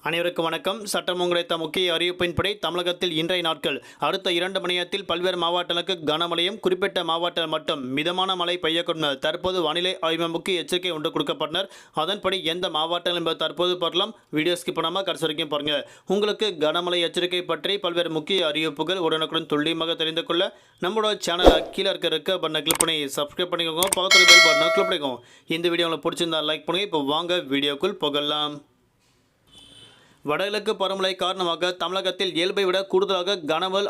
அனைவருக்கும் வணக்கம். சட்டம் கிடைத்த முக்கிய அறிவிப்பின்படி தமிழகத்தில் இன்றைய நாட்கள் அடுத்த 2 மணி நேரத்தில் பல்வேறு மாவட்டங்களுக்கு கனமழையும், குறிப்பிட்ட மாவட்டங்கள் மட்டும் மிதமான மழை பெய்யக்கூடும். தற்போது வானிலை ஆய்வு முக்கிய எச்சரிக்கை ஒன்று கொடுக்கப்பட்டனர். அதன்படி எந்த மாவட்டங்கள் என்பது தற்போது பார்க்கலாம். வீடியோ ஸ்கிப் பண்ணாமல் கடைசி வரைக்கும் பாருங்க. உங்களுக்கு கனமழை எச்சரிக்கை பற்றி பல்வேறு முக்கிய அறிவிப்புகள் உடனுக்குடன் துல்லியமாக தெரிந்து கொள்ள நம்மளோட சேனலை கீழே இருக்க பட்டனை கிளிக் பண்ணி சப்ஸ்கிரைப் பண்ணிக்கோங்க. பக்கத்தில் பெல் பட்டனை கிளிக் பண்ணிக்கோங்க. இந்த வீடியோ உங்களுக்கு பிடிச்சிருந்தா லைக் பண்ணுங்க. இப்போ வாங்க வீடியோக்குள் போகலாம். வடகிழக்கு பருவமழை காரணமாக தமிழகத்தில் இயல்பை விட கூடுதலாக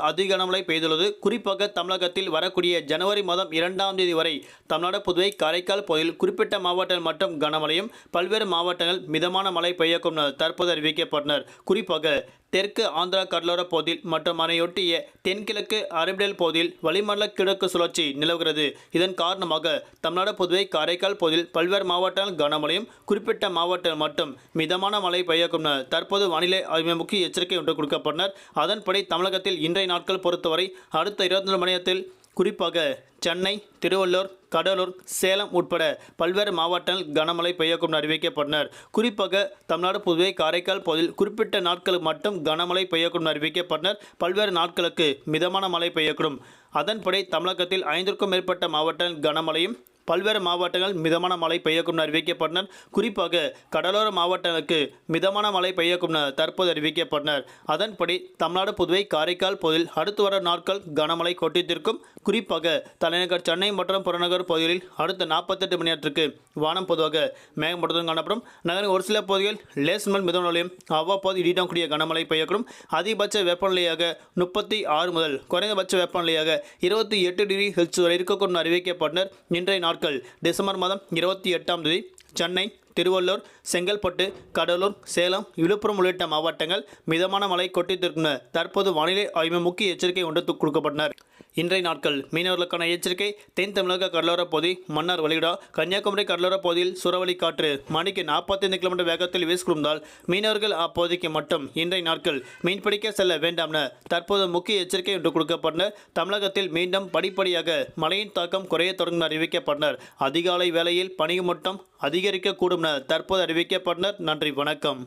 அதிக கனமழை பெய்துள்ளது. குறிப்பாக தமிழகத்தில் வரக்கூடிய ஜனவரி மாதம் 2ஆம் தேதி வரை தமிழ்நாடு, புதுவை, காரைக்கால் பகுதியில் குறிப்பிட்ட மாவட்டங்கள் மட்டும் கனமழையும், பல்வேறு மாவட்டங்கள் மிதமான மழை பெய்யக்கும் தற்போது அறிவிக்கப்பட்டனர். குறிப்பாக தெற்கு ஆந்திரா கடலோர பகுதியில் மற்றும் அதனையொட்டிய தென்கிழக்கு அரபிடல் பகுதியில் வளிமண்டல கிழக்கு சுழற்சி நிலவுகிறது. இதன் காரணமாக தமிழ்நாடு, புதுவை, காரைக்கால் பகுதியில் பல்வேறு மாவட்டங்கள் கனமழையும், குறிப்பிட்ட மாவட்டங்கள் மட்டும் மிதமான மழை பெய்யக்கும் தற்போது வானிலை ஆய்வு முக்கிய எச்சரிக்கை ஒன்று கொடுக்கப்பட்டனர். அதன்படி தமிழகத்தில் இன்றைய நாட்கள் பொறுத்தவரை அடுத்த 24 மணி நேரத்தில் குறிப்பாக சென்னை, திருவள்ளூர், கடலூர், சேலம் உட்பட பல்வேறு மாவட்டங்கள் கனமழை பெய்யக்கும் அறிவிக்கப்பட்டனர். குறிப்பாக தமிழ்நாடு, புதுவை, காரைக்கால் பகுதியில் குறிப்பிட்ட நாட்களுக்கு மட்டும் கனமழை பெய்யக்கும் அறிவிக்கப்பட்டனர். பல்வேறு நாட்களுக்கு மிதமான மழை பெய்யக்கூடும். அதன்படி தமிழகத்தில் 5க்கும் மேற்பட்ட மாவட்டங்கள் கனமழையும், பல்வேறு மாவட்டங்கள் மிதமான மழை பெய்யக்கும் அறிவிக்கப்பட்டனர். குறிப்பாக கடலோர மாவட்டங்களுக்கு மிதமான மழை பெய்யக்கும் தற்போது அறிவிக்கப்பட்டனர். அதன்படி தமிழ்நாடு, புதுவை, காரைக்கால் பகுதியில் அடுத்து வர நாட்கள் கனமழை கொட்டித்திருக்கும். குறிப்பாக தலைநகர் சென்னை மற்றும் புறநகர் பகுதிகளில் அடுத்த 48 மணி நேரத்திற்கு வானம் பொதுவாக மேகமூட்டத்துடன் காணப்படும். நகரின் ஒரு சில பகுதிகள் லேஸ் முதல் மிதமலையும் அவ்வப்போது இடிடக்கூடிய கனமழை பெய்யக்கூடும். அதிகபட்ச வெப்பநிலையாக 36 முதல் குறைந்தபட்ச வெப்பநிலையாக 28 டிகிரி செல்சியஸ் வரை இருக்கக்கூடும் அறிவிக்கப்பட்டனர். இன்றைய நாட்கள் டிசம்பர் மாதம் 28ஆம் தேதி சென்னை, திருவள்ளூர், செங்கல்பட்டு, கடலூர், சேலம், விழுப்புரம் உள்ளிட்ட மாவட்டங்கள் மிதமான மழை கொட்டித்திருக்கும் தற்போது வானிலை ஆய்வு முக்கிய எச்சரிக்கை ஒன்று கொடுக்கப்பட்டனர். இன்றைய நாட்கள் மீனவர்களுக்கான எச்சரிக்கை. தென் தமிழக கடலோர பகுதி, மன்னார் வளைகுடா, கன்னியாகுமரி கடலோர பகுதியில் சூறாவளி காற்று மணிக்கு 45 கிலோமீட்டர் வேகத்தில் வீசிக்கொண்டால் மீனவர்கள் அப்பகுதிக்கு மட்டும் இன்றைய நாட்கள் மீன்பிடிக்க செல்ல வேண்டாம் என தற்போது முக்கிய எச்சரிக்கை ஒன்று கொடுக்கப்பட்டனர். தமிழகத்தில் மீண்டும் படிப்படியாக மழையின் தாக்கம் குறைய தொடங்கும் அறிவிக்கப்பட்டனர். அதிகாலை வேளையில் பனிமூட்டம் அதிகரிக்கக்கூடும் என தற்போது அறிவிக்கப்பட்டனர். நன்றி, வணக்கம்.